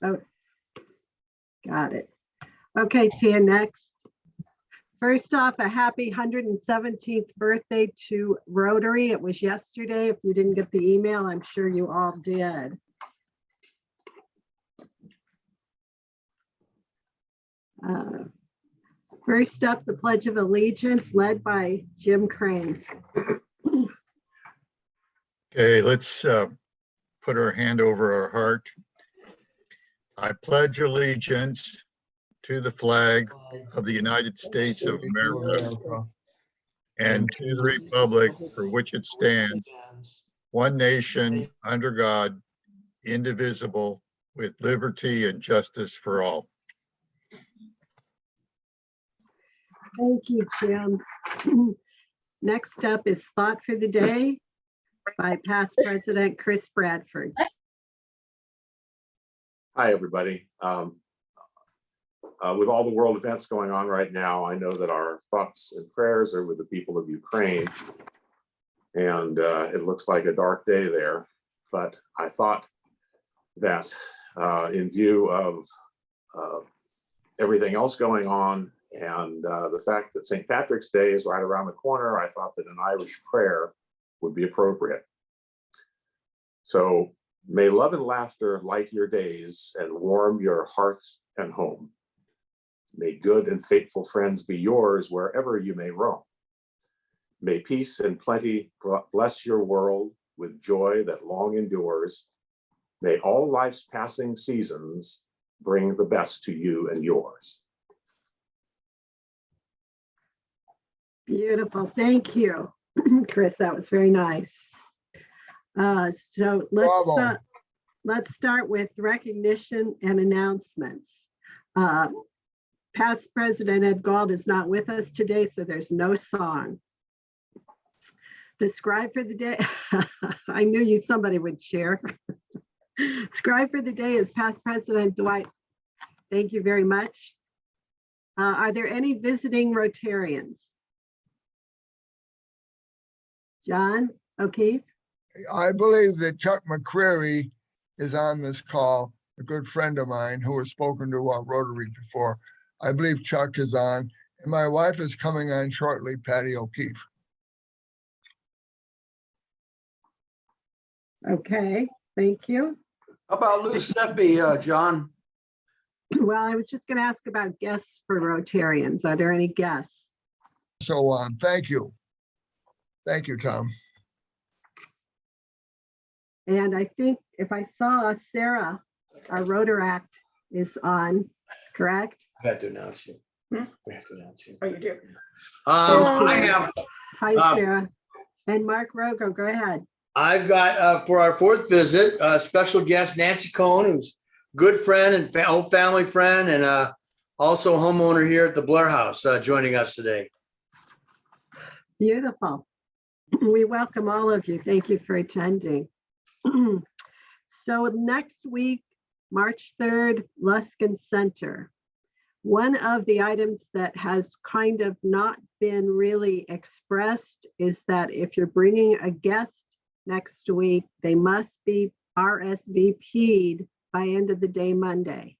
Oh, got it. Okay, Tia, next. First off, a happy 117th birthday to Rotary. It was yesterday. If you didn't get the email, I'm sure you all did. First up, the Pledge of Allegiance led by Jim Crane. Okay, let's put our hand over our heart. I pledge allegiance to the flag of the United States of America and to the republic for which it stands, one nation, under God, indivisible, with liberty and justice for all. Thank you, Jim. Next up is Thought for the Day by past President Chris Bradford. Hi, everybody. With all the world events going on right now, I know that our thoughts and prayers are with the people of Ukraine. And it looks like a dark day there. But I thought that in view of everything else going on and the fact that St. Patrick's Day is right around the corner, I thought that an Irish prayer would be appropriate. So, may love and laughter light your days and warm your hearth and home. May good and faithful friends be yours wherever you may roam. May peace and plenty bless your world with joy that long endures. May all life's passing seasons bring the best to you and yours. Beautiful. Thank you, Chris. That was very nice. So let's start with recognition and announcements. Past President Ed Galt is not with us today, so there's no song. The scribe for the day, I knew somebody would share. Scribe for the day is past President Dwight. Thank you very much. Are there any visiting Rotarians? John O'Keefe? I believe that Chuck McCreary is on this call, a good friend of mine who has spoken to Rotary before. I believe Chuck is on, and my wife is coming on shortly, Patty O'Keefe. Okay, thank you. How about Lou Seppi, John? Well, I was just going to ask about guests for Rotarians. Are there any guests? So on. Thank you. Thank you, Tom. And I think if I saw Sarah, our Rotaract is on, correct? I have to announce you. We have to announce you. Oh, you do? I have. Hi, Sarah. And Mark Rogo, go ahead. I've got for our fourth visit, special guest Nancy Cohn, who's a good friend and old family friend, and also homeowner here at the Blair House, joining us today. Beautiful. We welcome all of you. Thank you for attending. So next week, March 3rd, Luskin Center. One of the items that has kind of not been really expressed is that if you're bringing a guest next week, they must be RSVP'd by end of the day Monday.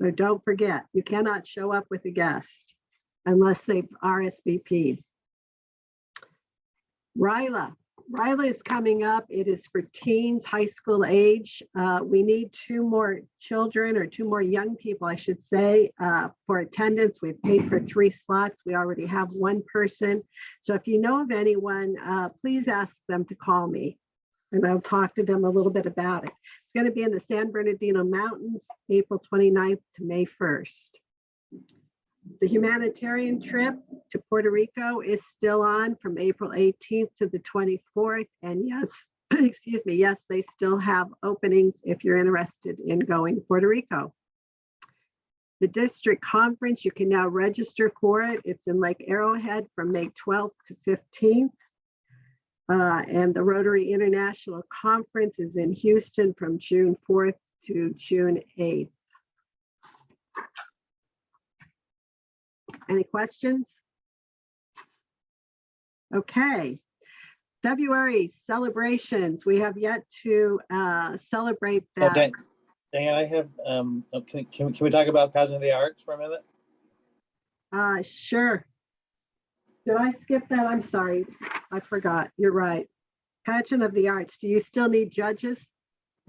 So don't forget, you cannot show up with a guest unless they've RSVP'd. RILA is coming up. It is for teens, high school age. We need 2 more children, or 2 more young people, I should say, for attendance. We've paid for 3 slots. We already have 1 person. So if you know of anyone, please ask them to call me, and I'll talk to them a little bit about it. It's going to be in the San Bernardino Mountains, April 29th to May 1st. The humanitarian trip to Puerto Rico is still on from April 18th to the 24th. And yes, excuse me, yes, they still have openings if you're interested in going to Puerto Rico. The district conference, you can now register for it. It's in Lake Arrowhead from May 12th to 15th. And the Rotary International Conference is in Houston from June 4th to June 8th. Any questions? Okay. February celebrations. We have yet to celebrate that. Okay. Diane, I have, can we talk about Pageant of the Arts for a minute? Sure. Did I skip that? I'm sorry. I forgot. You're right. Pageant of the Arts. Do you still need judges?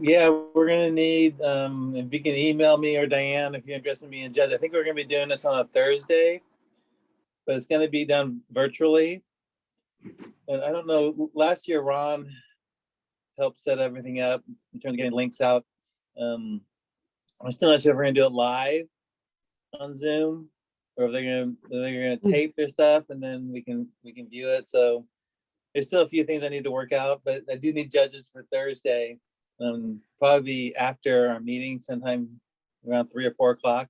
Yeah, we're gonna need, if you can email me or Diane, if you're interested in being a judge. I think we're gonna be doing this on a Thursday, but it's gonna be done virtually. And I don't know, last year Ron helped set everything up in terms of getting links out. I'm still not sure if we're gonna do it live on Zoom, or if they're gonna tape their stuff and then we can view it. So there's still a few things I need to work out, but I do need judges for Thursday. Probably after our meeting sometime around 3 or 4 o'clock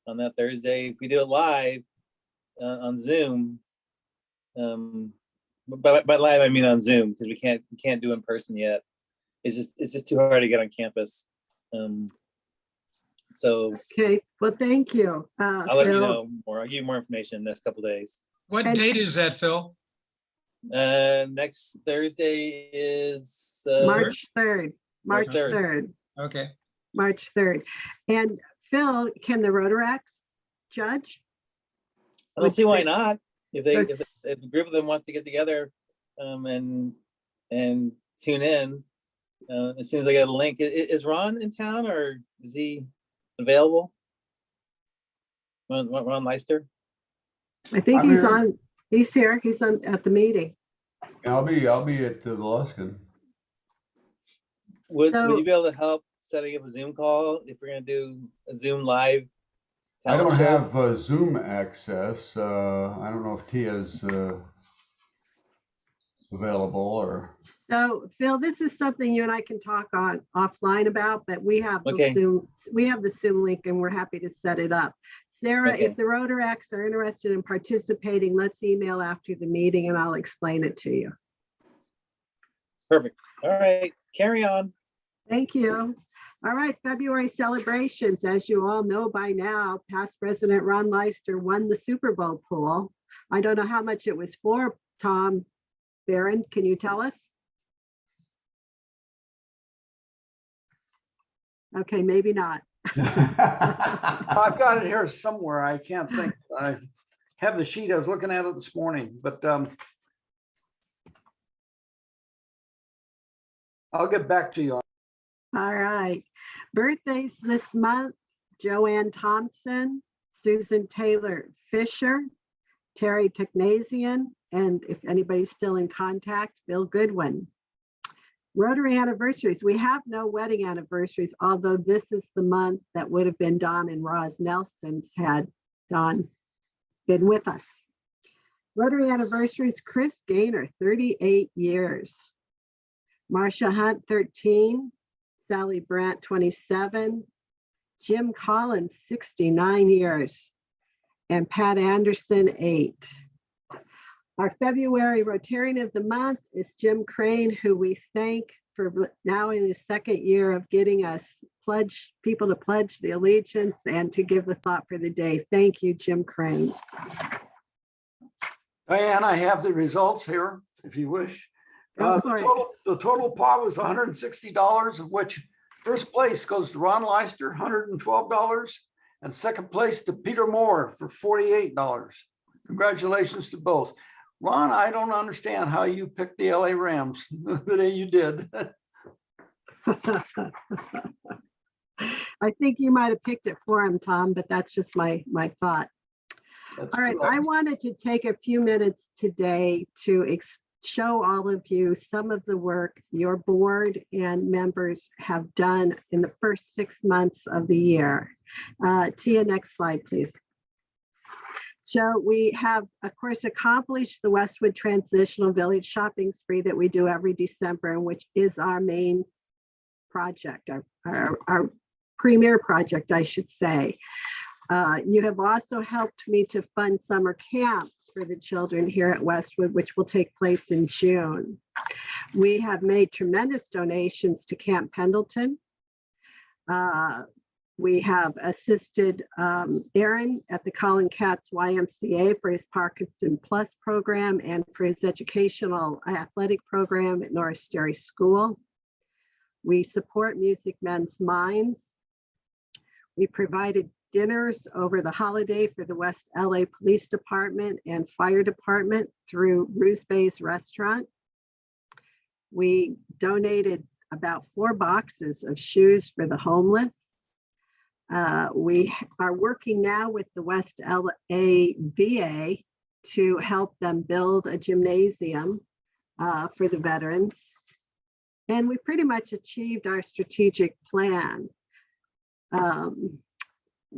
on that Thursday. If we do it live on Zoom, by live I mean on Zoom, because we can't do in person yet. It's just too hard to get on campus. So Okay, well, thank you. I'll let you Phil. know more. I'll give you more information in the next couple of days. What And- date is that, Phil? Next Thursday is March 3rd. March March 3rd. 3rd. Okay. March 3rd. And Phil, can the Rotaracs judge? I don't see why not. If There's- a group of them wants to get together and tune in, as soon as I get a link. Is Ron in town, or is he available? Ron Leister? I think I'm he's here. on, he's here. He's on at the meeting. I'll be at the Luskin. Would So- you be able to help setting up a Zoom call if we're gonna do a Zoom live? I don't talent show? have Zoom access. I don't know if Tia's available or. So Phil, this is something you and I can talk on offline about, but we have the Okay. Zoom link and we're happy to set it up. Sarah, Okay. if the Rotaracs are interested in participating, let's email after the meeting and I'll explain it to you. Perfect. All right, carry on. Thank you. All right, February celebrations. As you all know by now, past President Ron Leister won the Super Bowl pool. I don't know how much it was for, Tom Barron. Can you tell us? Okay, maybe not. I've got it here somewhere. I can't think. I have the sheet. I was looking at it this morning, but I'll get back to you. All right. Birthdays this month: Joanne Thompson, Susan Taylor Fisher, Terry Technasian, and if anybody's still in contact, Bill Goodwin. Rotary anniversaries. We have no wedding anniversaries, although this is the month that would have been Don and Roz Nelson's had Don been with us. Rotary anniversaries: Chris Gaynor, 38 years. Marcia Hunt, 13. Sally Brandt, 27. Jim Collins, 69 years. And Pat Anderson, 8. Our February Rotarian of the Month is Jim Crane, who we thank for now in his second year of getting us people to pledge the allegiance and to give the thought for the day. Thank you, Jim Crane. Diane, I have the results here, if you wish. Go for it. The total pot was $160, of which first place goes to Ron Leister, $112, and second place to Peter Moore for $48. Congratulations to both. Ron, I don't understand how you picked the LA Rams, but you did. I think you might have picked it for him, Tom, but that's just my thought. That's All right, correct. I wanted to take a few minutes today to show all of you some of the work your board and members have done in the first 6 months of the year. Tia, next slide, please. So we have, of course, accomplished the Westwood Transitional Village Shopping Spree that we do every December, and which is our main project, our premier project, I should say. You have also helped me to fund summer camp for the children here at Westwood, which will take place in June. We have made tremendous donations to Camp Pendleton. We have assisted Aaron at the Colin Katz YMCA for his Parkinson Plus program and for his educational athletic program at Norris Dairy School. We support Music Men's Minds. We provided dinners over the holiday for the West LA Police Department and Fire Department through Ruse Bay's restaurant. We donated about 4 boxes of shoes for the homeless. We are working now with the West LA VA to help them build a gymnasium for the veterans. And we pretty much achieved our strategic plan.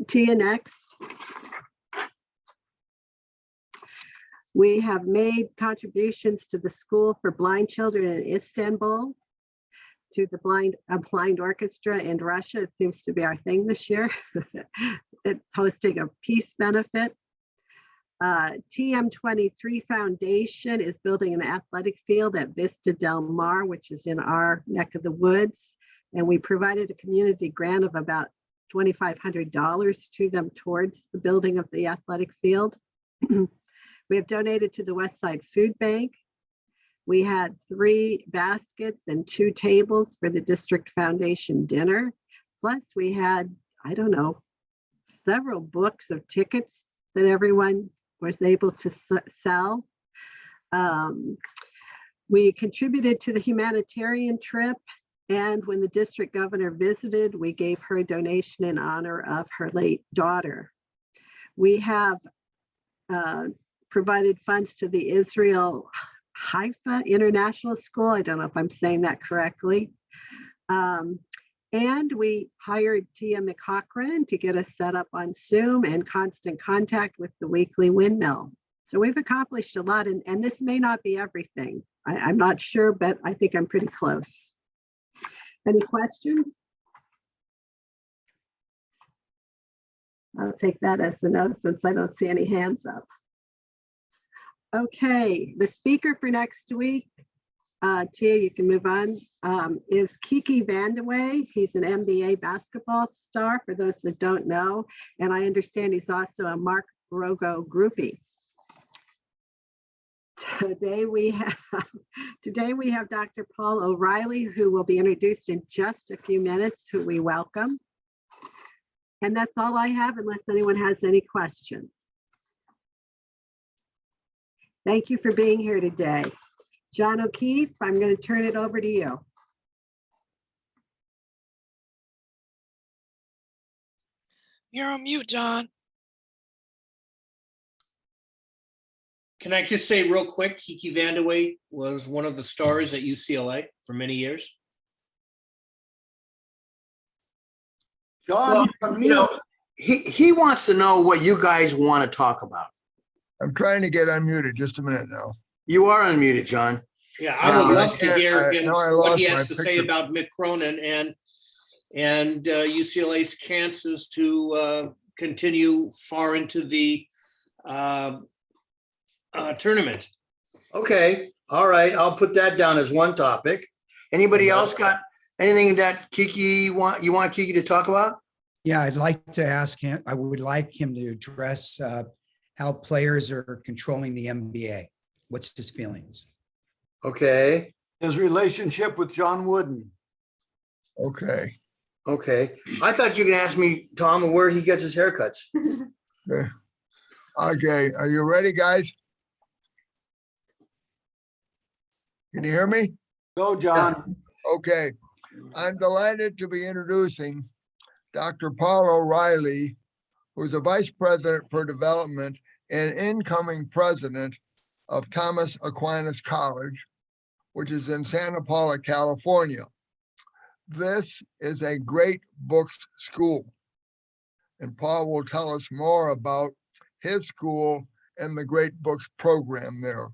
Tia, next. We have made contributions to the School for Blind Children in Istanbul, to the blind orchestra in Russia. It seems to be our thing this year. It's hosting a peace benefit. TM23 Foundation is building an athletic field at Vista Del Mar, which is in our neck of the woods. And we provided a community grant of about $2,500 to them towards the building of the athletic field. We have donated to the Westside Food Bank. We had 3 baskets and 2 tables for the District Foundation dinner. Plus we had, I don't know, several books of tickets that everyone was able to sell. We contributed to the humanitarian trip. And when the district governor visited, we gave her a donation in honor of her late daughter. We have provided funds to the Israel Haifa International School. I don't know if I'm saying that correctly. And we hired Tia McCochran to get us set up on Zoom and constant contact with the Weekly Windmill. So we've accomplished a lot, and this may not be everything. I'm not sure, but I think I'm pretty close. Any questions? I'll take that as a no since I don't see any hands up. Okay, the speaker for next week, Tia, you can move on, is Kiki Vandeweghe. He's an NBA basketball star, for those that don't know. And I understand he's also a Mark Rogo groupie. Today we have Dr. Paul O'Reilly, who will be introduced in just a few minutes, who we welcome. And that's all I have, unless anyone has any questions. Thank you for being here today. John O'Keefe, I'm going to turn it over to you. You're on mute, John. Can I just say real quick, Kiki Vandeweghe was one of the stars at UCLA for many years. John, He wants to know what you guys want to talk about. I'm trying to get unmuted. Just a minute now. You are unmuted, John. Yeah, I would love to hear him, now I what lost he my has to say picture. about Mick Cronin and UCLA's chances to continue far into the tournament. Okay, all right. I'll put that down as one topic. Anybody else got anything that you want Kiki to talk about? Yeah, I'd like to ask him, I would like him to address how players are controlling the NBA. What's his feelings? Okay. his relationship with John Wooden. Okay. Okay. I thought you could ask me, Tom, where he gets his haircuts. Okay, are you ready, guys? Can you hear me? Go, John. Okay, I'm delighted to be introducing Dr. Paula O'Reilly, who's the Vice President for Development and incoming President of Thomas Aquinas College, which is in Santa Paula, California. This is a great books school, and Paul will tell us more about his school and the Great Books program there.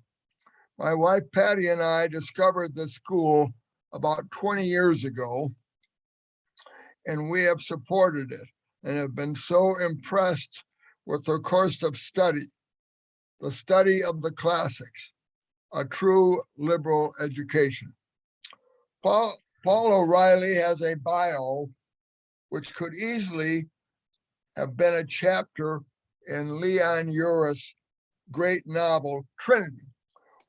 My wife Patty and I discovered the school about 20 years ago, and we have supported it and have been so impressed with the course of study, the study of the classics, a true liberal education. Paul O'Reilly has a bio which could easily have been a chapter in Leon Uris' great novel Trinity,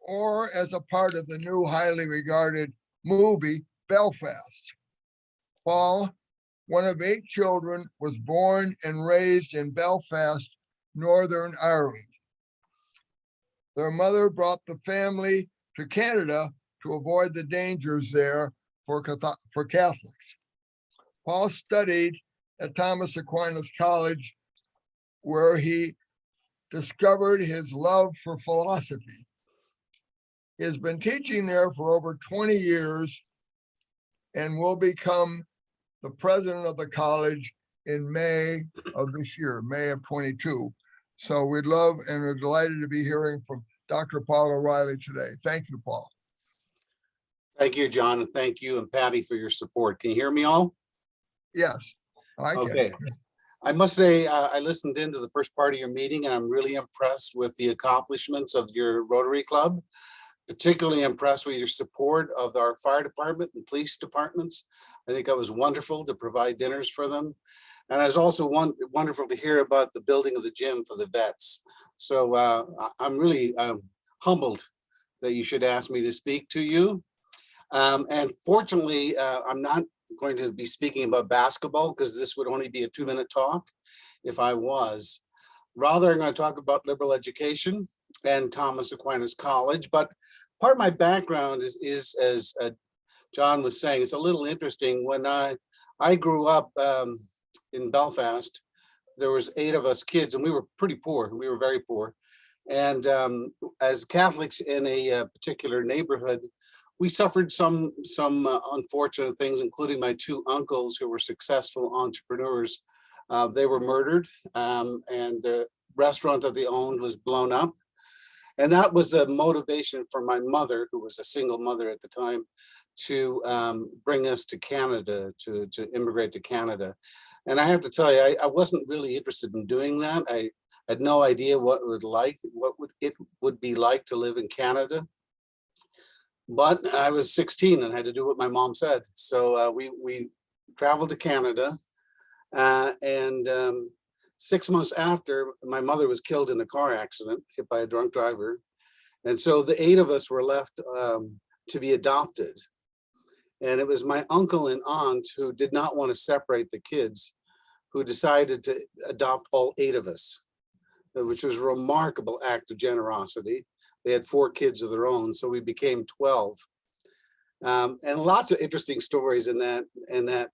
or as a part of the new highly regarded movie Belfast. Paul, one of 8 children, was born and raised in Belfast, Northern Ireland. Their mother brought the family to Canada to avoid the dangers there for Catholics. Paul studied at Thomas Aquinas College, where he discovered his love for philosophy. He has been teaching there for over 20 years and will become the president of the college in May of this year, May of 22. So we'd love and are delighted to be hearing from Dr. Paula Riley today. Thank you, Paul. Thank you, John, and thank you and Patty for your support. Can you hear me all? Yes, I can. Okay. I must say, I listened into the first part of your meeting and I'm really impressed with the accomplishments of your Rotary Club, particularly impressed with your support of our fire department and police departments. I think that was wonderful to provide dinners for them. And it was also wonderful to hear about the building of the gym for the vets. So I'm really humbled that you should ask me to speak to you. And fortunately, I'm not going to be speaking about basketball because this would only be a 2-minute talk if I was. Rather, I'm going to talk about liberal education and Thomas Aquinas College. But part of my background is as John was saying, it's a little interesting. When I grew up in Belfast, there was 8 of us kids and we were pretty poor. We were very poor. And as Catholics in a particular neighborhood, we suffered some unfortunate things, including my 2 uncles who were successful entrepreneurs. They were murdered and the restaurant that they owned was blown up. And that was the motivation for my mother, who was a single mother at the time, to bring us to Canada, to immigrate to Canada. And I have to tell you, I wasn't really interested in doing that. I had no idea what it would be like to live in Canada. But I was 16 and had to do what my mom said. So we traveled to Canada and 6 months after, my mother was killed in a car accident, hit by a drunk driver. And so the 8 of us were left to be adopted. And it was my uncle and aunt who did not want to separate the kids, who decided to adopt all 8 of us, which was a remarkable act of generosity. They had 4 kids of their own, so we became 12. And lots of interesting stories in that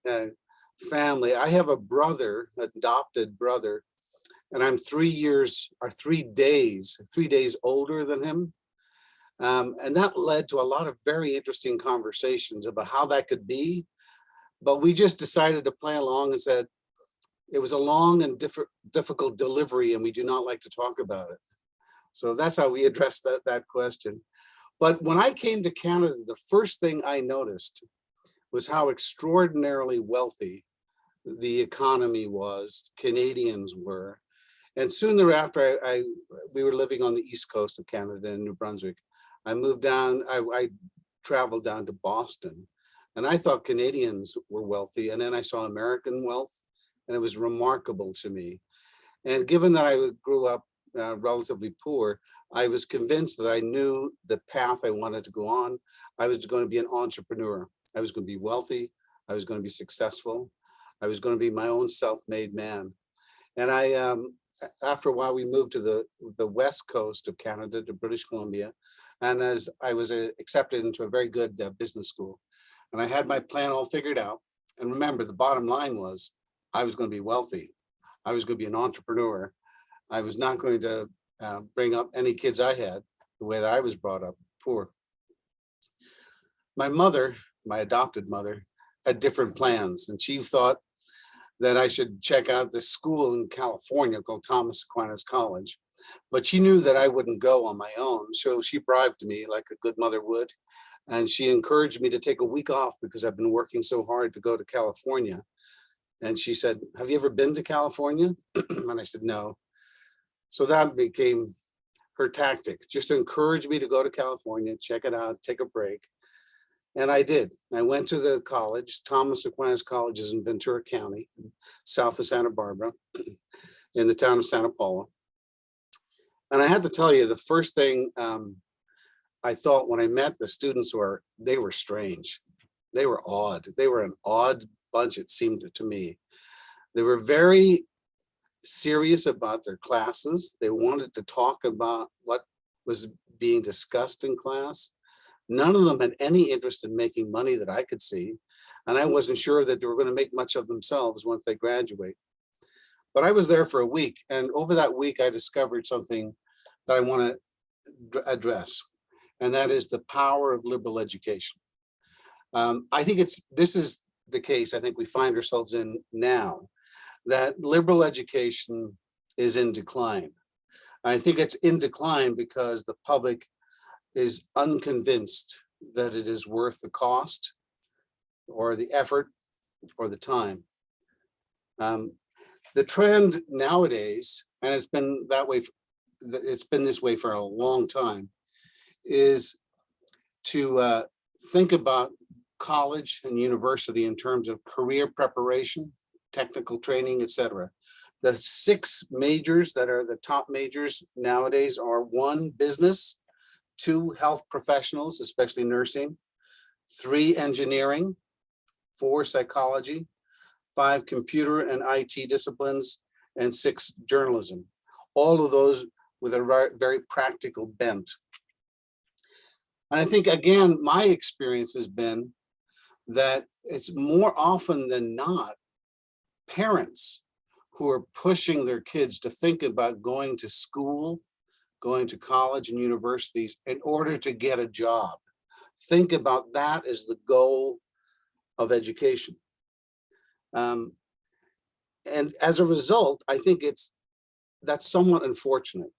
family. I have a brother, adopted brother, and I'm 3 days older than him. And that led to a lot of very interesting conversations about how that could be. But we just decided to play along and said, it was a long and difficult delivery and we do not like to talk about it. So that's how we addressed that question. But when I came to Canada, the first thing I noticed was how extraordinarily wealthy the economy was, Canadians were. And soon thereafter, we were living on the east coast of Canada in New Brunswick. I moved down, I traveled down to Boston, and I thought Canadians were wealthy. And then I saw American wealth, and it was remarkable to me. And given that I grew up relatively poor, I was convinced that I knew the path I wanted to go on. I was going to be an entrepreneur. I was going to be wealthy. I was going to be successful. I was going to be my own self-made man. And after a while, we moved to the west coast of Canada, to British Columbia. And as I was accepted into a very good business school, and I had my plan all figured out. And remember, the bottom line was I was going to be wealthy. I was going to be an entrepreneur. I was not going to bring up any kids I had the way that I was brought up, poor. My mother, my adopted mother, had different plans, and she thought that I should check out this school in California called Thomas Aquinas College. But she knew that I wouldn't go on my own, so she bribed me like a good mother would. And she encouraged me to take a week off because I've been working so hard to go to California. And she said, have you ever been to California? And I said, no. So that became her tactic, just to encourage me to go to California, check it out, take a break. And I did. I went to the college. Thomas Aquinas College is in Ventura County, south of Santa Barbara, in the town of Santa Paula. And I had to tell you, the first thing I thought when I met the students they were strange. They were odd. They were an odd bunch, it seemed to me. They were very serious about their classes. They wanted to talk about what was being discussed in class. None of them had any interest in making money that I could see. And I wasn't sure that they were going to make much of themselves once they graduate. But I was there for a week. And over that week, I discovered something that I want to address. And that is the power of liberal education. I think this is the case I think we find ourselves in now, that liberal education is in decline. I think it's in decline because the public is unconvinced that it is worth the cost or the effort or the time. The trend nowadays, and it's been that way, it's been this way for a long time, is to think about college and university in terms of career preparation, technical training, etc. The 6 majors that are the top majors nowadays are 1, business, 2, health professionals, especially nursing, 3, engineering, 4, psychology, 5, computer and IT disciplines, and 6, journalism. All of those with a very practical bent. And I think, again, my experience has been that it's more often than not parents who are pushing their kids to think about going to school, going to college and universities in order to get a job. Think about that as the goal of education. And as a result, I think that's somewhat unfortunate.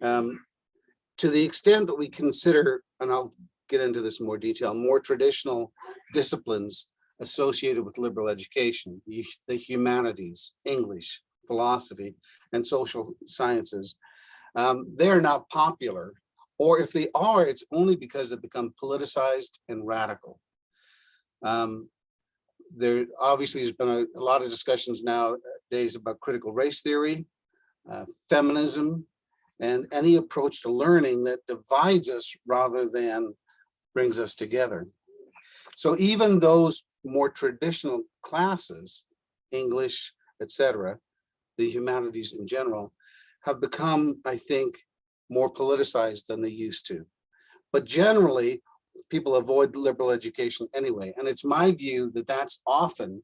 To the extent that we consider, and I'll get into this in more detail, more traditional disciplines associated with liberal education, the humanities, English, philosophy, and social sciences, they're not popular, or if they are, it's only because they've become politicized and radical. There obviously has been a lot of discussions nowadays about critical race theory, feminism, and any approach to learning that divides us rather than brings us together. So even those more traditional classes, English, etc., the humanities in general, have become, I think, more politicized than they used to. But generally, people avoid liberal education anyway. And it's my view that that's often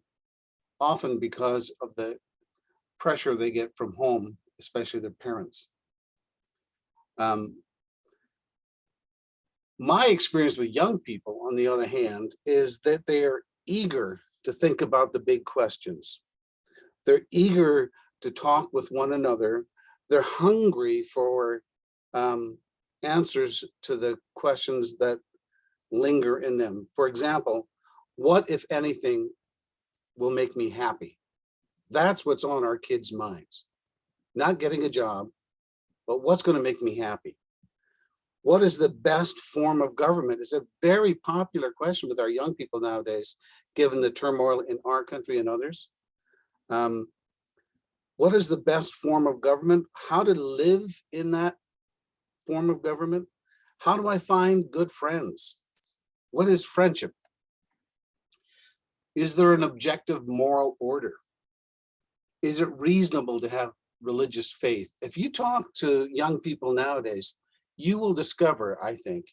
because of the pressure they get from home, especially their parents. My experience with young people, on the other hand, is that they're eager to think about the big questions. They're eager to talk with one another. They're hungry for answers to the questions that linger in them. For example, what, if anything, will make me happy? That's what's on our kids' minds. Not getting a job, but what's going to make me happy? What is the best form of government? It's a very popular question with our young people nowadays, given the turmoil in our country and others. What is the best form of government? How to live in that form of government? How do I find good friends? What is friendship? Is there an objective moral order? Is it reasonable to have religious faith? If you talk to young people nowadays, you will discover, I think,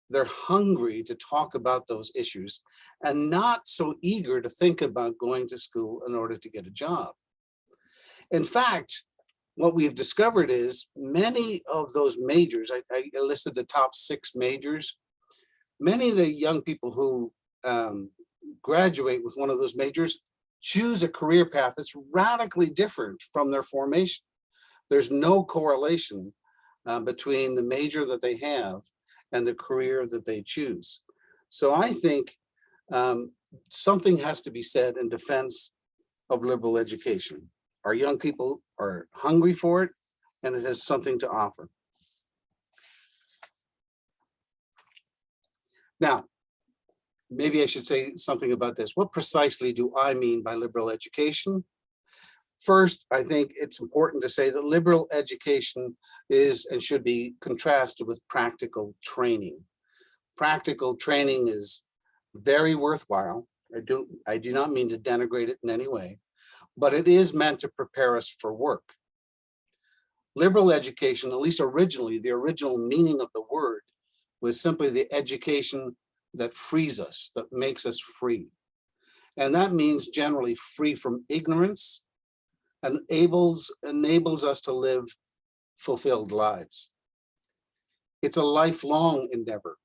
they're hungry to talk about those issues and not so eager to think about going to school in order to get a job. In fact, what we've discovered is many of those majors, I listed the top 6 majors, many of the young people who graduate with one of those majors choose a career path that's radically different from their formation. There's no correlation between the major that they have and the career that they choose. So I think something has to be said in defense of liberal education. Our young people are hungry for it, and it has something to offer. Now, maybe I should say something about this. What precisely do I mean by liberal education? First, I think it's important to say that liberal education is and should be contrasted with practical training. Practical training is very worthwhile. I do not mean to denigrate it in any way, but it is meant to prepare us for work. Liberal education, at least originally, the original meaning of the word was simply the education that frees us, that makes us free. And that means generally free from ignorance and enables us to live fulfilled lives. It's a lifelong endeavor.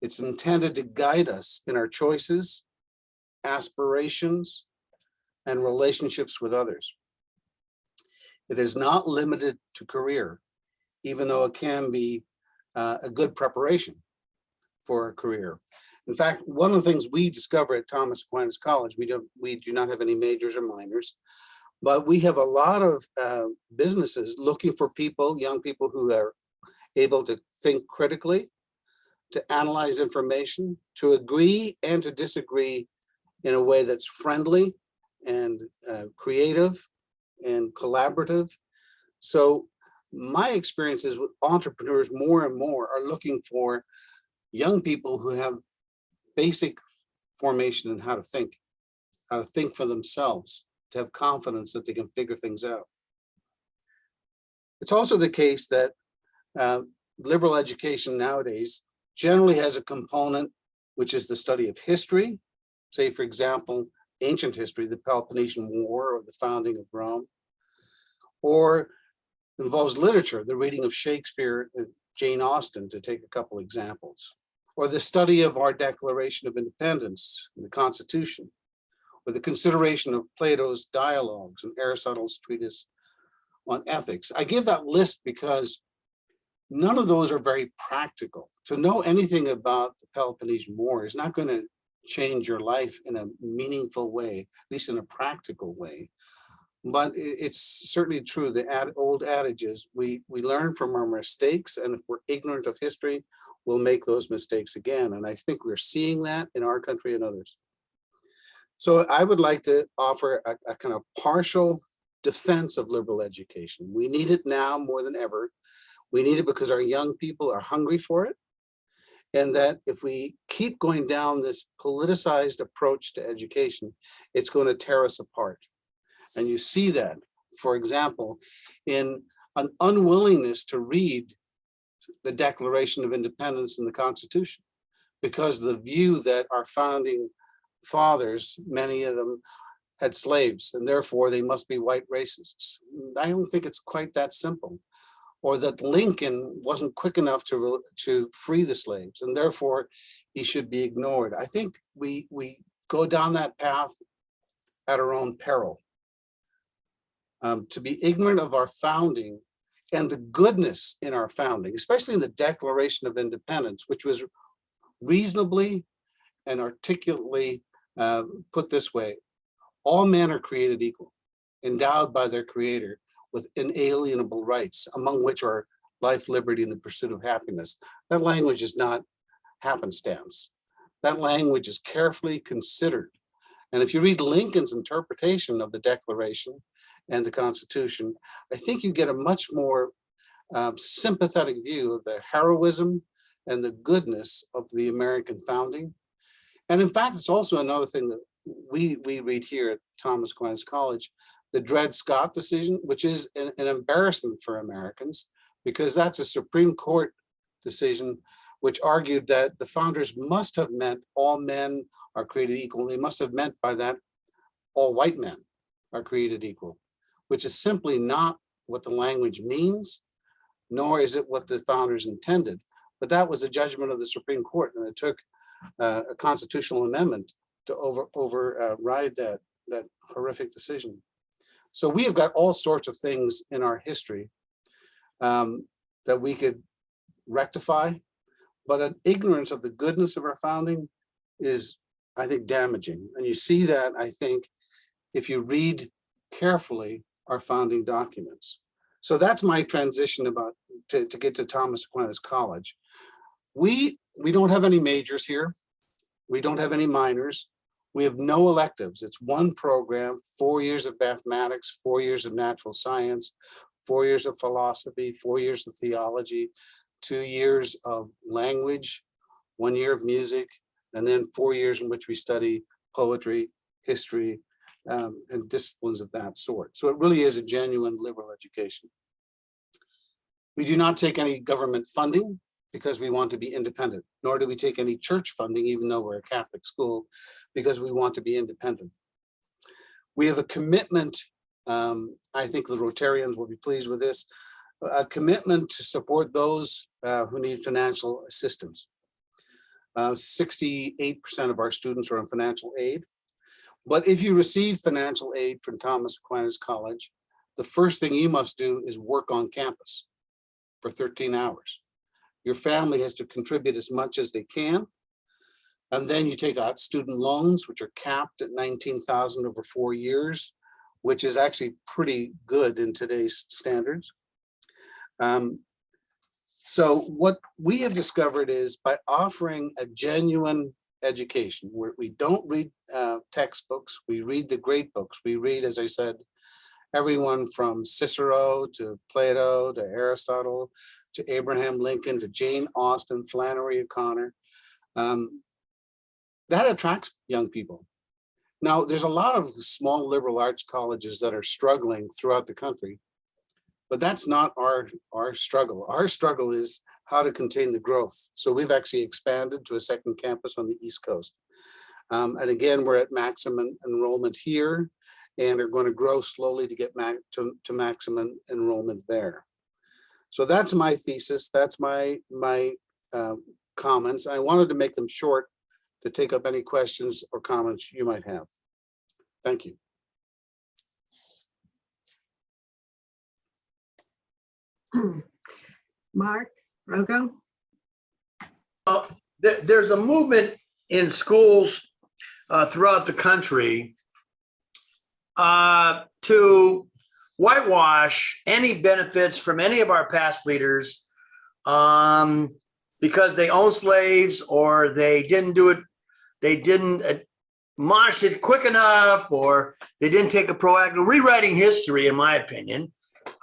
It's intended to guide us in our choices, aspirations, and relationships with others. It is not limited to career, even though it can be a good preparation for a career. In fact, one of the things we discover at Thomas Aquinas College, we do not have any majors or minors, but we have a lot of businesses looking for people, young people who are able to think critically, to analyze information, to agree and to disagree in a way that's friendly and creative and collaborative. So my experiences with entrepreneurs more and more are looking for young people who have basic formation in how to think for themselves, to have confidence that they can figure things out. It's also the case that liberal education nowadays generally has a component which is the study of history, say for example, ancient history, the Peloponnesian War or the founding of Rome, or involves literature, the reading of Shakespeare and Jane Austen, to take a couple examples, or the study of our Declaration of Independence and the Constitution, or the consideration of Plato's dialogues and Aristotle's treatise on ethics. I give that list because none of those are very practical. To know anything about the Peloponnesian War is not going to change your life in a meaningful way, at least in a practical way. But it's certainly true, the old adage is we learn from our mistakes, and if we're ignorant of history, we'll make those mistakes again. And I think we're seeing that in our country and others. So I would like to offer a kind of partial defense of liberal education. We need it now more than ever. We need it because our young people are hungry for it. And that if we keep going down this politicized approach to education, it's going to tear us apart. And you see that, for example, in an unwillingness to read the Declaration of Independence and the Constitution, because of the view that our founding fathers, many of them had slaves, and therefore they must be white racists. I don't think it's quite that simple. Or that Lincoln wasn't quick enough to free the slaves, and therefore he should be ignored. I think we go down that path at our own peril. To be ignorant of our founding and the goodness in our founding, especially in the Declaration of Independence, which was reasonably and articulately put this way: all men are created equal, endowed by their creator with inalienable rights, among which are life, liberty, and the pursuit of happiness. That language is not happenstance. That language is carefully considered. And if you read Lincoln's interpretation of the Declaration and the Constitution, I think you get a much more sympathetic view of the heroism and the goodness of the American founding. And in fact, it's also another thing that we read here at Thomas Aquinas College, the Dred Scott decision, which is an embarrassment for Americans, because that's a Supreme Court decision which argued that the founders must have meant all men are created equal. They must have meant by that all white men are created equal, which is simply not what the language means, nor is it what the founders intended. But that was the judgment of the Supreme Court, and it took a constitutional amendment to override that horrific decision. So we have got all sorts of things in our history that we could rectify, but an ignorance of the goodness of our founding is, I think, damaging. And you see that, I think, if you read carefully our founding documents. So that's my transition to get to Thomas Aquinas College. We don't have any majors here. We don't have any minors. We have no electives. It's one program, 4 years of mathematics, 4 years of natural science, 4 years of philosophy, 4 years of theology, 2 years of language, 1 year of music, and then 4 years in which we study poetry, history, and disciplines of that sort. So it really is a genuine liberal education. We do not take any government funding because we want to be independent, nor do we take any church funding, even though we're a Catholic school, because we want to be independent. We have a commitment, I think the Rotarians will be pleased with this, a commitment to support those who need financial assistance. 68% of our students are on financial aid. But if you receive financial aid from Thomas Aquinas College, the first thing you must do is work on campus for 13 hours. Your family has to contribute as much as they can. And then you take out student loans, which are capped at $19,000 over 4 years, which is actually pretty good in today's standards. So what we have discovered is by offering a genuine education where we don't read textbooks, we read the great books. We read, as I said, everyone from Cicero to Plato to Aristotle to Abraham Lincoln to Jane Austen, Flannery O'Connor. That attracts young people. Now, there's a lot of small liberal arts colleges that are struggling throughout the country, but that's not our struggle. Our struggle is how to contain the growth. So we've actually expanded to a second campus on the East Coast. And again, we're at maximum enrollment here and are going to grow slowly to get to maximum enrollment there. So that's my thesis. That's my comments. I wanted to make them short to take up any questions or comments you might have. Thank you. Mark, Rogo? There's a movement in schools throughout the country to whitewash any benefits from any of our past leaders because they own slaves or they didn't do it, they didn't admonish it quick enough, or they didn't take a proactive rewriting history, in my opinion.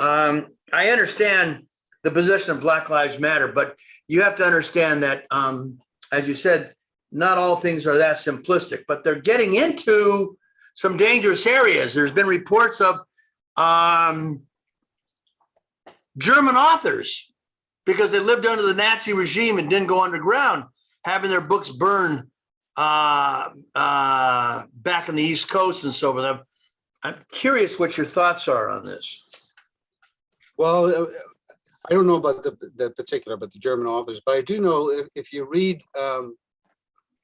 I understand the position of Black Lives Matter, but you have to understand that, as you said, not all things are that simplistic, but they're getting into some dangerous areas. There's been reports of German authors, because they lived under the Nazi regime and didn't go underground, having their books burned back in the East Coast and so forth. I'm curious what your thoughts are on this. Well, I don't know about the particular, but the German authors, but I do know if you read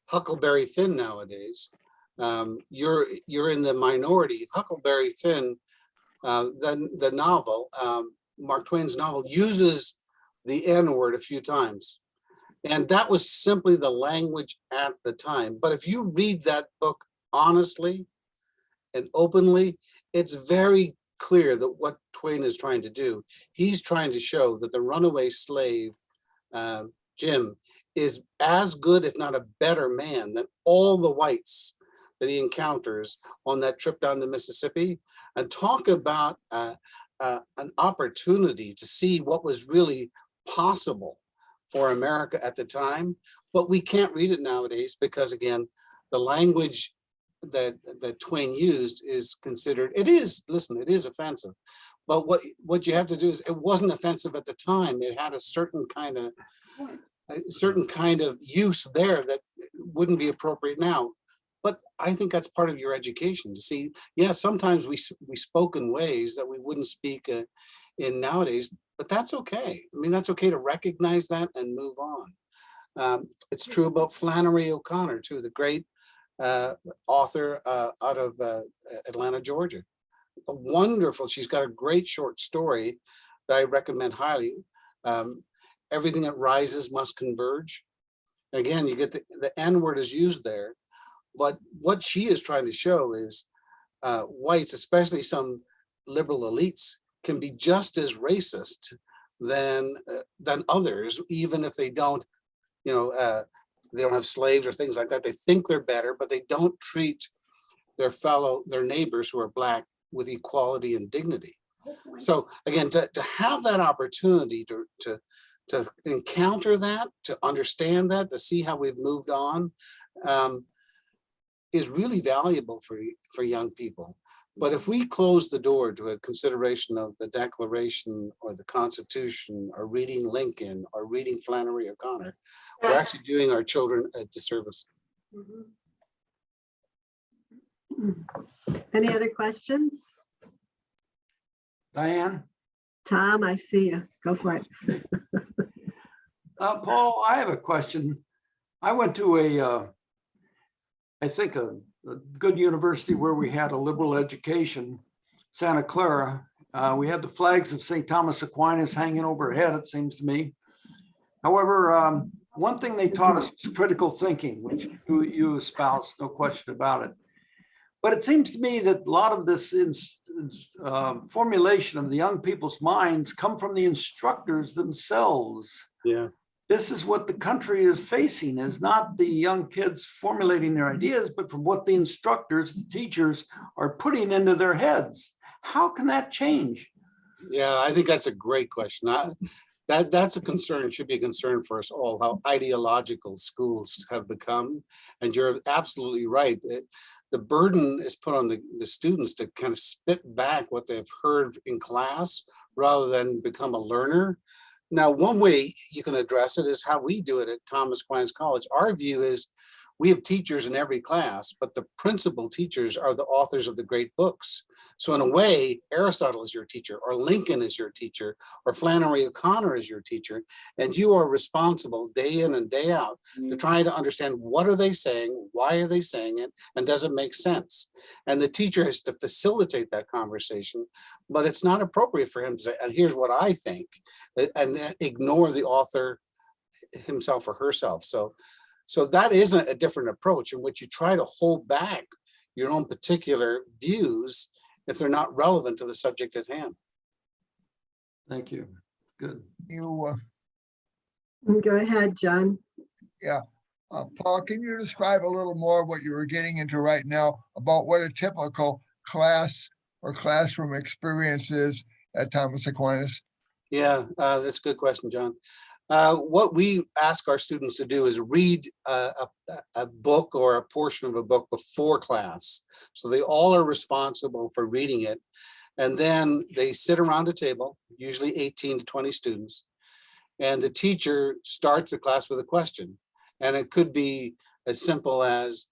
Huckleberry Finn nowadays, you're in the minority. Huckleberry Finn, the novel, Mark Twain's novel, uses the N-word a few times. And that was simply the language at the time. But if you read that book honestly and openly, it's very clear that what Twain is trying to do, he's trying to show that the runaway slave, Jim, is as good, if not a better man than all the whites that he encounters on that trip down the Mississippi, and talk about an opportunity to see what was really possible for America at the time. But we can't read it nowadays because, again, the language that Twain used is considered, it is offensive. But what you have to do is, it wasn't offensive at the time. It had a certain kind of use there that wouldn't be appropriate now. But I think that's part of your education to see, yeah, sometimes we spoke in ways that we wouldn't speak in nowadays, but that's okay. I mean, that's okay to recognize that and move on. It's true about Flannery O'Connor too, the great author out of Atlanta, Georgia. Wonderful. She's got a great short story that I recommend highly. Everything that rises must converge. Again, you get the N word is used there, but what she is trying to show is whites, especially some liberal elites, can be just as racist than others, even if they don't, they don't have slaves or things like that. They think they're better, but they don't treat their neighbors who are Black with equality and dignity. So again, to have that opportunity to encounter that, to understand that, to see how we've moved on, is really valuable for young people. But if we close the door to a consideration of the Declaration or the Constitution or reading Lincoln or reading Flannery O'Connor, we're actually doing our children a disservice. Any other questions? Diane? Tom, I see you. Go for it. Paul, I have a question. I went to I think a good university where we had a liberal education, Santa Clara. We had the flags of St. Thomas Aquinas hanging overhead, it seems to me. However, one thing they taught us was critical thinking, which you espouse, no question about it. But it seems to me that a lot of this formulation of the young people's minds come from the instructors themselves. Yeah. This is what the country is facing, is not the young kids formulating their ideas, but from what the instructors, the teachers are putting into their heads. How can that change? Yeah, I think that's a great question. That's a concern, should be a concern for us all, how ideological schools have become. And you're absolutely right. The burden is put on the students to kind of spit back what they've heard in class rather than become a learner. Now, one way you can address it is how we do it at Thomas Aquinas College. Our view is we have teachers in every class, but the principal teachers are the authors of the great books. So in a way, Aristotle is your teacher, or Lincoln is your teacher, or Flannery O'Connor is your teacher, and you are responsible day in and day out to try to understand what are they saying, why are they saying it, and does it make sense? And the teacher has to facilitate that conversation, but it's not appropriate for him to say, and here's what I think, and ignore the author himself or herself. So that isn't a different approach in which you try to hold back your own particular views if they're not relevant to the subject at hand. Thank you. Good. You, Go ahead, John. yeah. Paul, can you describe a little more what you were getting into right now about what a typical class or classroom experience is at Thomas Aquinas? Yeah, that's a good question, John. What we ask our students to do is read a book or a portion of a book before class. So they all are responsible for reading it. And then they sit around a table, usually 18 to 20 students. And the teacher starts the class with a question. And it could be as simple as,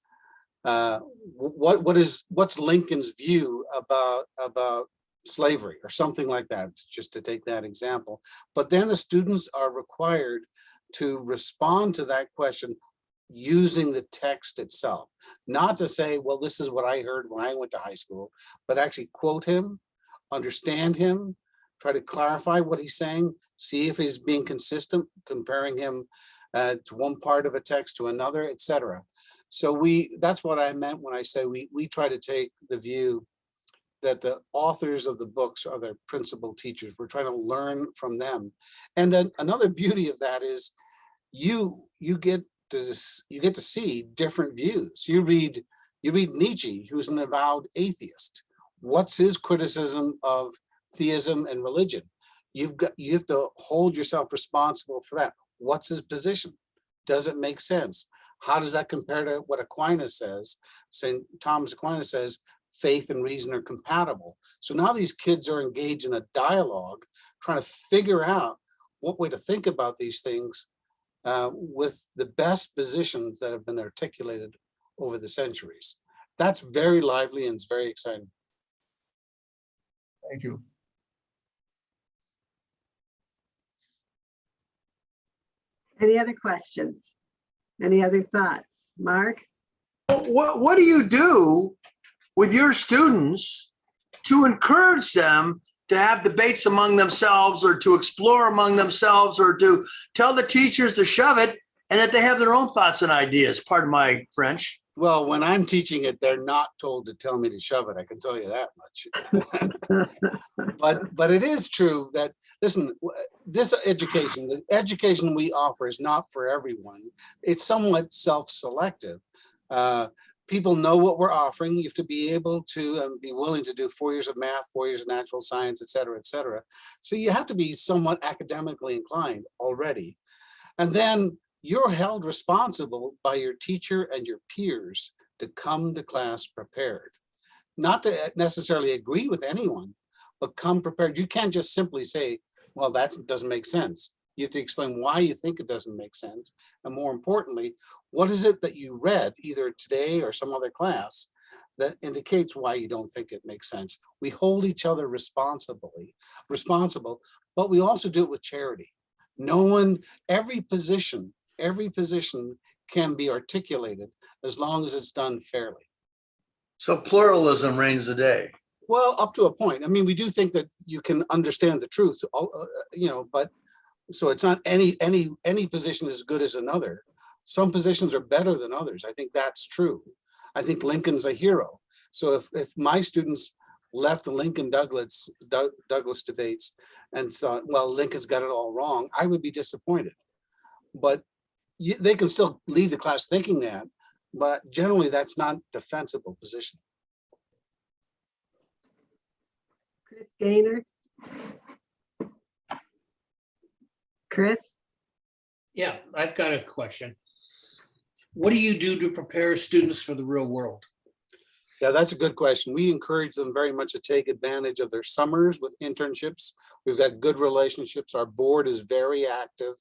what's Lincoln's view about slavery or something like that, just to take that example. But then the students are required to respond to that question using the text itself, not to say, well, this is what I heard when I went to high school, but actually quote him, understand him, try to clarify what he's saying, see if he's being consistent, comparing him to one part of a text to another, etc. So that's what I meant when I say we try to take the view that the authors of the books are their principal teachers. We're trying to learn from them. And then another beauty of that is you get to see different views. You read Nietzsche, who's an avowed atheist. What's his criticism of theism and religion? You have to hold yourself responsible for that. What's his position? Does it make sense? How does that compare to what Aquinas says? St. Thomas Aquinas says, faith and reason are compatible. So now these kids are engaged in a dialogue, trying to figure out what way to think about these things with the best positions that have been articulated over the centuries. That's very lively and it's very exciting. Thank you. Any other questions? Any other thoughts? Mark? What do you do with your students to encourage them to have debates among themselves or to explore among themselves or to tell the teachers to shove it and that they have their own thoughts and ideas? Pardon my French. Well, when I'm teaching it, they're not told to tell me to shove it. I can tell you that much. But it is true that, listen, this education, the education we offer is not for everyone. It's somewhat self-selective. People know what we're offering. You have to be able to be willing to do 4 years of math, 4 years of natural science, et cetera, et cetera. So you have to be somewhat academically inclined already. And then you're held responsible by your teacher and your peers to come to class prepared. Not to necessarily agree with anyone, but come prepared. You can't just simply say, well, that doesn't make sense. You have to explain why you think it doesn't make sense. And more importantly, what is it that you read either today or some other class that indicates why you don't think it makes sense? We hold each other responsible, but we also do it with charity. No one, every position can be articulated as long as it's done fairly. So pluralism reigns the day. Well, up to a point. I mean, we do think that you can understand the truth, but so it's not any position is as good as another. Some positions are better than others. I think that's true. I think Lincoln's a hero. So if my students left the Lincoln Douglas debates and thought, well, Lincoln's got it all wrong, I would be disappointed. But they can still leave the class thinking that, but generally that's not a defensible position. Chris Gaynor. Chris? Yeah, I've got a question. What do you do to prepare students for the real world? Yeah, that's a good question. We encourage them very much to take advantage of their summers with internships. We've got good relationships. Our board is very active.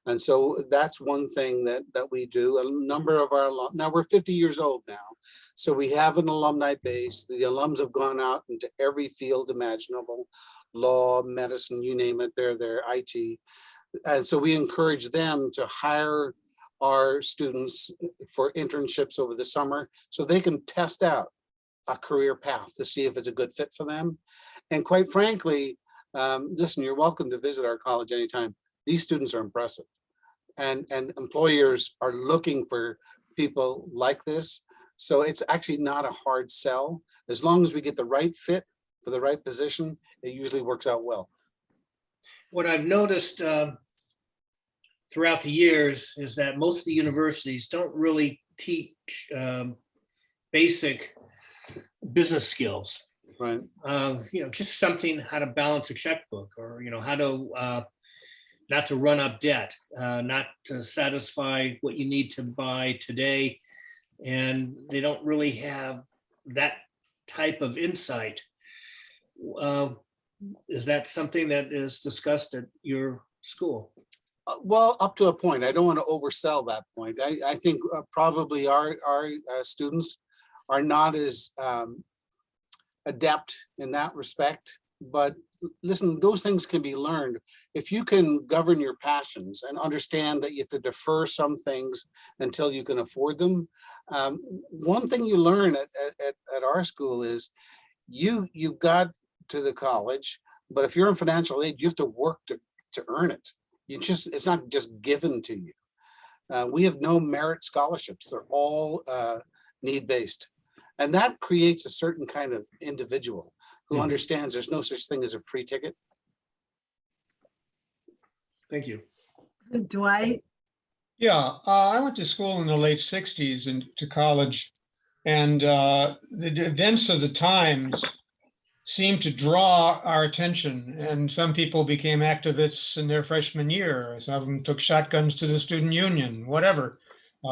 And so that's one thing that we do. A number of our now we're 50 years old now. So we have an alumni base. The alums have gone out into every field imaginable, law, medicine, you name it, they're there, IT. And so we encourage them to hire our students for internships over the summer so they can test out a career path to see if it's a good fit for them. And quite frankly, listen, you're welcome to visit our college anytime. These students are impressive, and employers are looking for people like this. So it's actually not a hard sell. As long as we get the right fit for the right position, it usually works out well. What I've noticed throughout the years is that most of the universities don't really teach basic business skills. Right. Just something, how to balance a checkbook, or how to not to run up debt, not to satisfy what you need to buy today. And they don't really have that type of insight. Is that something that is discussed at your school? Well, up to a point. I don't want to oversell that point. I think probably our students are not as adept in that respect. But listen, those things can be learned. If you can govern your passions and understand that you have to defer some things until you can afford them. One thing you learn at our school is you got to the college, but if you're in financial aid, you have to work to earn it. It's not just given to you. We have no merit scholarships. They're all need-based. And that creates a certain kind of individual who understands there's no such thing as a free ticket. Thank you. Dwight? Yeah, I went to school in the late 60s and to college, and the events of the times seemed to draw our attention, and some people became activists in their freshman year. Some of them took shotguns to the student union, whatever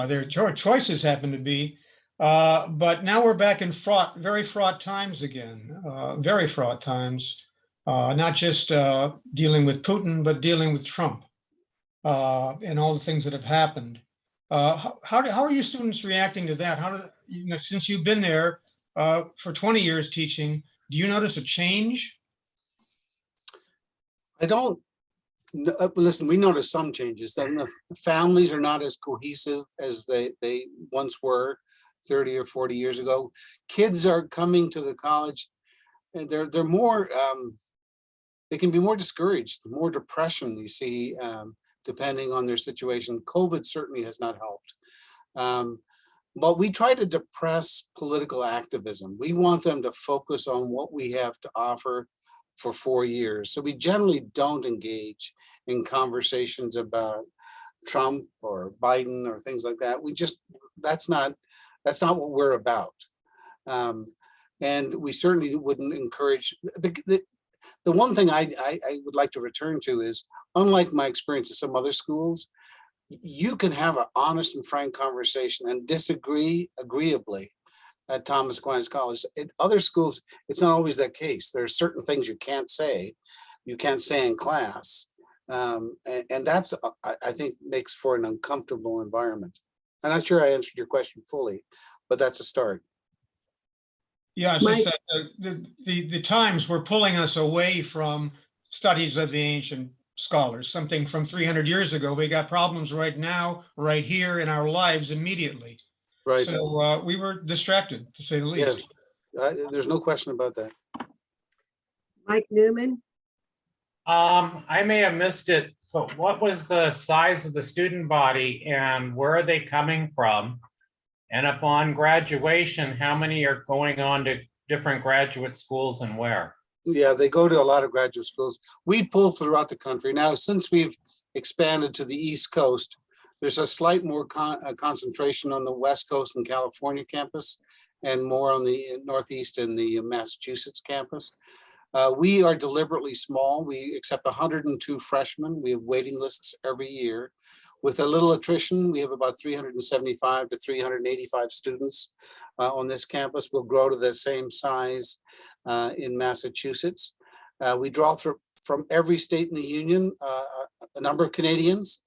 their choices happened to be. But now we're back in very fraught times again, very fraught times, not just dealing with Putin, but dealing with Trump and all the things that have happened. How are you students reacting to that? Since you've been there for 20 years teaching, do you notice a change? I don't. Listen, we notice some changes. That the families are not as cohesive as they once were 30 or 40 years ago. Kids are coming to the college and they're more, they can be more discouraged, more depression you see, depending on their situation. COVID certainly has not helped. But we try to depress political activism. We want them to focus on what we have to offer for 4 years. So we generally don't engage in conversations about Trump or Biden or things like that. We just, that's not what we're about. And we certainly wouldn't encourage, the one thing I would like to return to is, unlike my experience at some other schools, you can have an honest and frank conversation and disagree agreeably at Thomas Aquinas College. At other schools, it's not always that case. There are certain things you can't say in class. And that's, I think, makes for an uncomfortable environment. I'm not sure I answered your question fully, but that's a start. Yeah, it's just that the times were pulling us away from studies of the ancient scholars, something from 300 years ago. We got problems right now, right here in our lives immediately. Right. So we were distracted, to say the least. Yeah, there's no question about that. Mike Newman? I may have missed it, but what was the size of the student body and where are they coming from? And upon graduation, how many are going on to different graduate schools and where? Yeah, they go to a lot of graduate schools. We pull throughout the country. Now, since we've expanded to the East Coast, there's a slight more concentration on the West Coast and California campus and more on the Northeast and the Massachusetts campus. We are deliberately small. We accept 102 freshmen. We have waiting lists every year. With a little attrition, we have about 375 to 385 students on this campus. We'll grow to the same size in Massachusetts. We draw from every state in the union, a number of Canadians.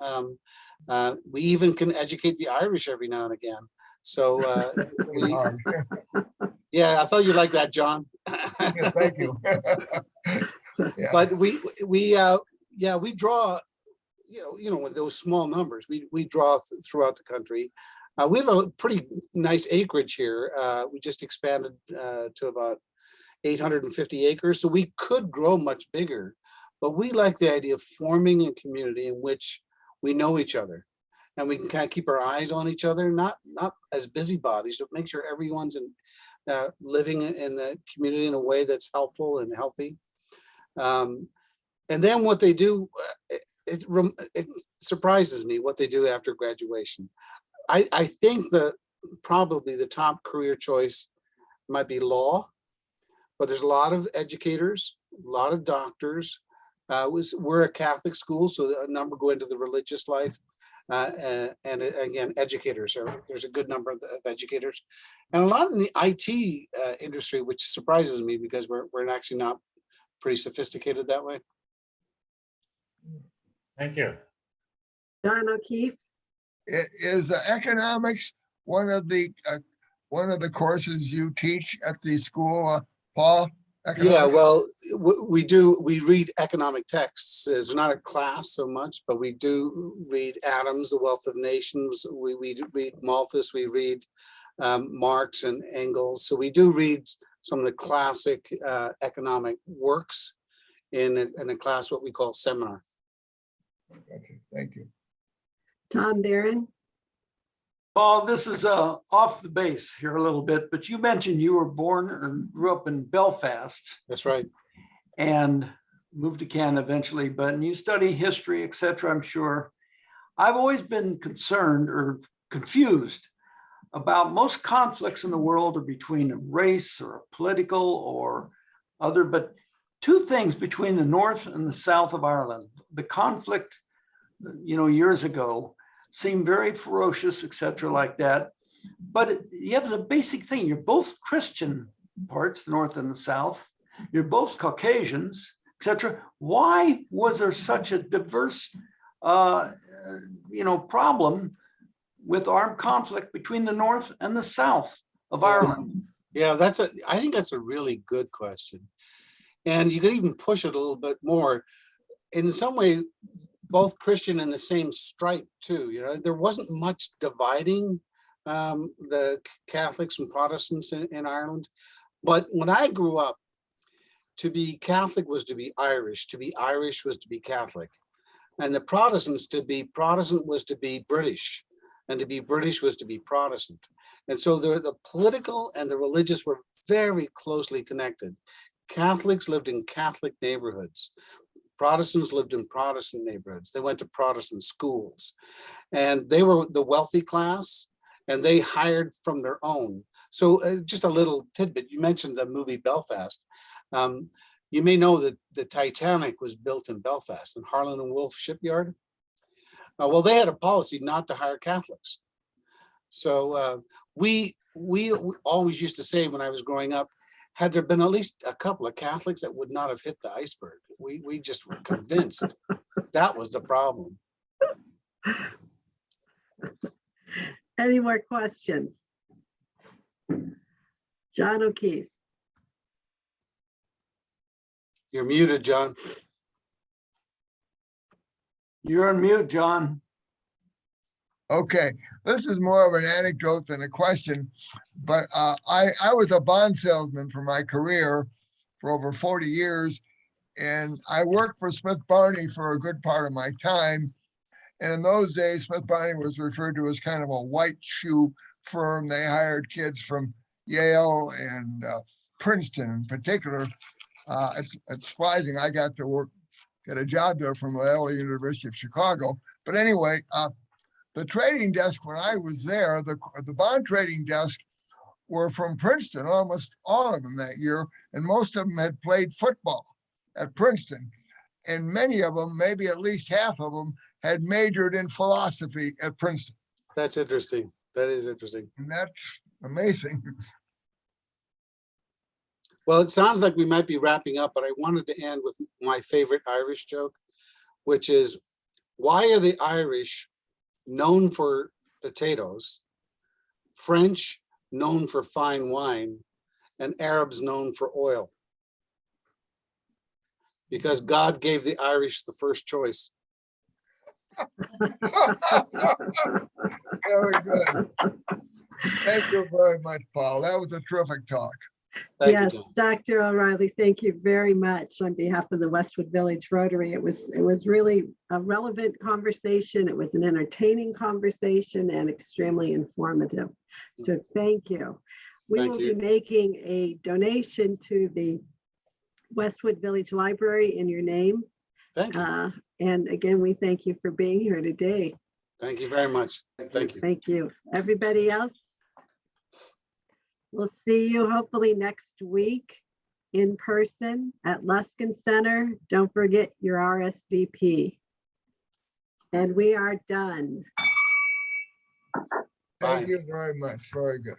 We even can educate the Irish every now and again. So yeah, I thought you'd like that, John. Yeah, thank you. Yeah. But we draw, you know, with those small numbers, we draw throughout the country. We have a pretty nice acreage here. We just expanded to about 850 acres, so we could grow much bigger. But we like the idea of forming a community in which we know each other, and we can kind of keep our eyes on each other, not as busybodies, but make sure everyone's living in the community in a way that's helpful and healthy. And then what they do, it surprises me what they do after graduation. I think that probably the top career choice might be law, but there's a lot of educators, a lot of doctors. We're a Catholic school, so a number go into the religious life. And again, educators, there's a good number of educators, and a lot in the IT industry, which surprises me because we're actually not pretty sophisticated that way. Thank you. Don O'Keefe? Is economics one of the courses you teach at the school, Paul? Yeah, well, we read economic texts. It's not a class so much, but we do read Adams, The Wealth of Nations. We read Malthus, we read Marx and Engels. So we do read some of the classic economic works in a class, what we call seminar. Thank you. Tom Barron? Paul, this is off the base here a little bit, but you mentioned you were born or grew up in Belfast. That's right. And moved to Canada eventually, but you study history, etc., I'm sure. I've always been concerned or confused about most conflicts in the world are between a race or a political or other, but two things between the North and the South of Ireland. The conflict, years ago, seemed very ferocious, etc., like that. But you have a basic thing. You're both Christian parts, the North and the South. You're both Caucasians, etc. Why was there such a diverse, problem with armed conflict between the North and the South of Ireland? Yeah, I think that's a really good question. And you could even push it a little bit more. In some way, both Christian in the same stripe too. There wasn't much dividing the Catholics and Protestants in Ireland. But when I grew up, to be Catholic was to be Irish was to be Catholic. And the Protestants, to be Protestant was to be British. and to be British was to be Protestant. And so the political and the religious were very closely connected. Catholics lived in Catholic neighborhoods. Protestants lived in Protestant neighborhoods. They went to Protestant schools, and they were the wealthy class, and they hired from their own. So just a little tidbit, you mentioned the movie Belfast. You may know that the Titanic was built in Belfast, in Harland and Wolff shipyard. Well, they had a policy not to hire Catholics. So we always used to say when I was growing up, had there been at least a couple of Catholics that would not have hit the iceberg. We just were convinced that was the problem. Any more questions? John O'Keefe. You're muted, John. You're on mute, John. Okay, this is more of an anecdote than a question, but I was a bond salesman for my career for over 40 years, and I worked for Smith Barney for a good part of my time. And in those days, Smith Barney was referred to as kind of a white shoe firm. They hired kids from Yale and Princeton in particular. It's surprising I got to get a job there from Loyola University of Chicago. But anyway, the trading desk when I was there, the bond trading desk were from Princeton, almost all of them that year, and most of them had played football at Princeton. And many of them, maybe at least half of them, had majored in philosophy at Princeton. That's interesting. That is interesting. And that's amazing. Well, it sounds like we might be wrapping up, but I wanted to end with my favorite Irish joke, which is, why are the Irish known for potatoes, French known for fine wine, and Arabs known for oil? Because God gave the Irish the first choice. Very good. Thank you very much, Paul. That was a terrific talk. Yes, Dr. O'Reilly, thank you very much on behalf of the Westwood Village Rotary. It was really a relevant conversation. It was an entertaining conversation and extremely informative. So thank you. We will be making a donation to the Westwood Village Library in your name. Thank you. And again, we thank you for being here today. Thank you very much. Thank you. Thank you. Everybody else? We'll see you hopefully next week in person at Luskin Center. Don't forget your RSVP. And we are done. Thank you very much. Very good.